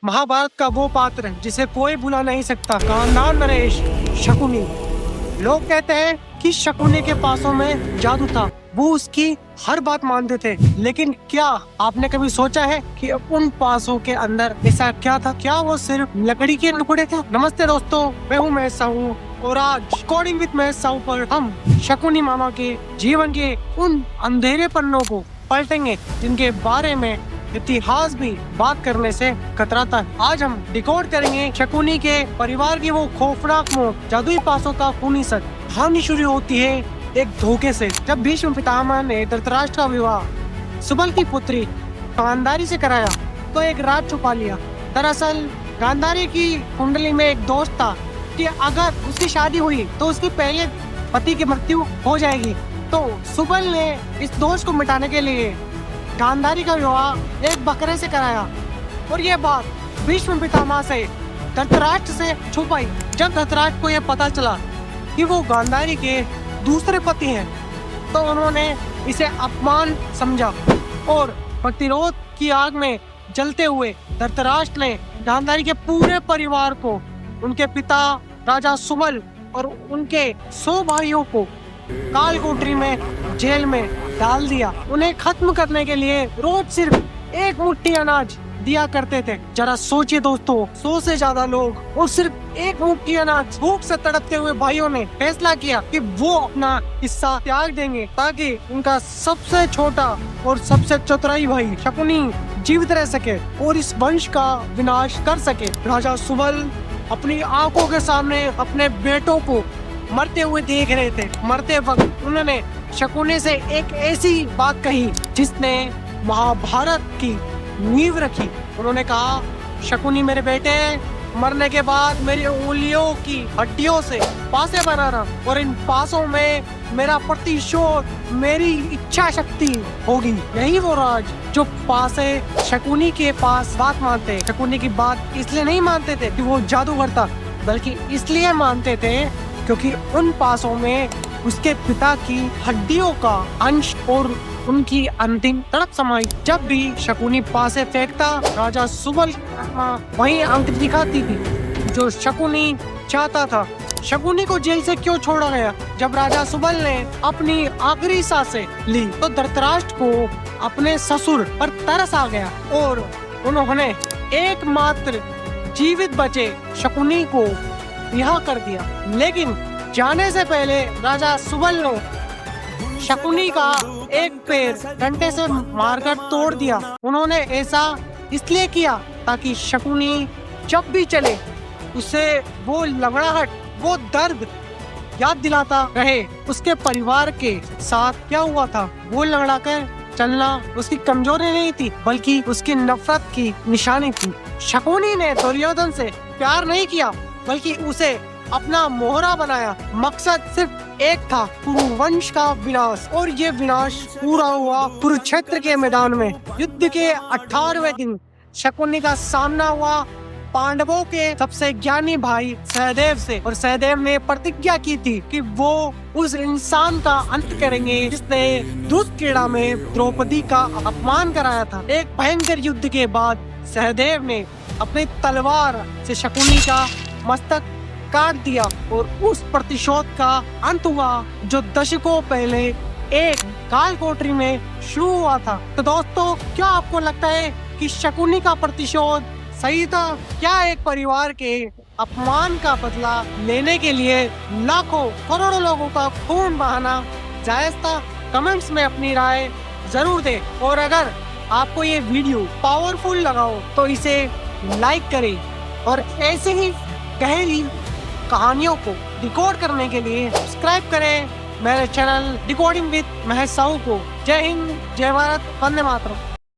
महाभारत का वो पात्र जिसे कोई भुला नहीं सकता, खानदान नरेश, शकुनी। लोग कहते हैं कि शकुनी के पासों में जादू था, वो उसकी हर बात मानते थे। लेकिन क्या आपने कभी सोचा है कि उन पासों के अंदर ऐसा क्या था? क्या वो सिर्फ लकड़ी के टुकड़े थे? नमस्ते दोस्तों, मैं हूँ महेश साहू और आज कोडिंग विद महेश साहू पर हम शकुनी मामा के जीवन के उन अंधेरे पन्नों को पलटेंगे जिनके बारे में इतिहास भी बात करने से कतराता है। आज हम डिकोड करेंगे शकुनी के परिवार की वो खौफनाक मौत, जादुई पासों का खूनी सच। कहानी शुरू होती है एक धोखे से, जब भीष्म पितामह ने धृतराष्ट्र का विवाह सुबल की पुत्री गांधारी से कराया तो एक राज छुपा लिया। दरअसल गांधारी की कुंडली में एक दोष था कि अगर उसकी शादी हुई तो उसकी पहले पति की मृत्यु हो जाएगी। तो सुबल ने इस दोष को मिटाने के लिए गांधारी का विवाह एक बकरे से कराया और ये बात भीष्म पितामह से धृतराष्ट्र से छुपाई। जब धृतराष्ट्र को यह पता चला कि वो गांधारी के दूसरे पति हैं तो उन्होंने इसे अपमान समझा और प्रतिरोध की आग में जलते हुए धृतराष्ट्र ने गांधारी के पूरे परिवार को, उनके पिता राजा सुबल और उनके 100 भाइयों को कालकोठरी में जेल में डाल दिया। उन्हें खत्म करने के लिए रोज सिर्फ एक मुट्ठी अनाज दिया करते थे। जरा सोचिए दोस्तों, 100 से ज्यादा लोग और सिर्फ एक मुट्ठी अनाज। भूख से तड़पते हुए भाइयों ने फैसला किया कि वो अपना हिस्सा त्याग देंगे ताकि उनका सबसे छोटा और सबसे चतुराई भाई शकुनी जीवित रह सके और इस वंश का विनाश कर सके। राजा सुबल अपनी आंखों के सामने अपने बेटों को मरते हुए देख रहे थे। मरते वक्त उन्होंने शकुनी से एक ऐसी बात कही जिसने महाभारत की नींव रखी। उन्होंने कहा, शकुनी मेरे बेटे, मरने के बाद मेरी उंगलियों की हड्डियों से पासे बनाना और इन पासों में मेरा प्रतिशोध, मेरी इच्छा शक्ति होगी। यही वो राज जो पासे शकुनी के पास बात मानते। शकुनी की बात इसलिए नहीं मानते थे कि वो जादूगर था, बल्कि इसलिए मानते थे क्योंकि उन पासों में उसके पिता की हड्डियों का अंश और उनकी अंतिम तड़प समाई। जब भी शकुनी पासे फेंकता, राजा सुबल वही अंक दिखाती थी जो शकुनी चाहता था। शकुनी को जेल से क्यों छोड़ा गया? जब राजा सुबल ने अपनी आखिरी सांसें ली तो धृतराष्ट्र को अपने ससुर पर तरस आ गया और उन्होंने एकमात्र जीवित बचे शकुनी को रिहा कर दिया। लेकिन जाने से पहले राजा सुबल ने शकुनी का एक पैर डंडे से मारकर तोड़ दिया। उन्होंने ऐसा इसलिए किया ताकि शकुनी जब भी चले उसे वो लंगड़ाहट, वो दर्द याद दिलाता रहे। उसके परिवार के साथ क्या हुआ था, वो लंगड़ाकर चलना उसकी कमजोरी नहीं थी बल्कि उसकी नफरत की निशानी थी। शकुनी ने दुर्योधन से प्यार नहीं किया बल्कि उसे अपना मोहरा बनाया। मकसद सिर्फ एक था, कुरुवंश का विनाश। और ये विनाश पूरा हुआ कुरुक्षेत्र के मैदान में। युद्ध के 18वें दिन शकुनी का सामना हुआ पांडवों के सबसे ज्ञानी भाई सहदेव से और सहदेव ने प्रतिज्ञा की थी कि वो उस इंसान का अंत करेंगे जिसने दूध क्रीड़ा में द्रौपदी का अपमान कराया था। एक भयंकर युद्ध के बाद सहदेव ने अपनी तलवार से शकुनी का मस्तक काट दिया और उस प्रतिशोध का अंत हुआ जो दशकों पहले एक कालकोठरी में शुरू हुआ था। तो दोस्तों, क्या आपको लगता है कि शकुनी का प्रतिशोध सही था? क्या एक परिवार के अपमान का बदला लेने के लिए लाखों करोड़ों लोगों का खून बहाना जायज था? कमेंट्स में अपनी राय जरूर दें और अगर आपको ये वीडियो पावरफुल लगा हो तो इसे लाइक करें और ऐसे ही गहरी कहानियों को डिकोड करने के लिए सब्सक्राइब करें मेरे channel decoding with Mahesh Sahu को। जय हिंद, जय भारत, वंदे मातरम।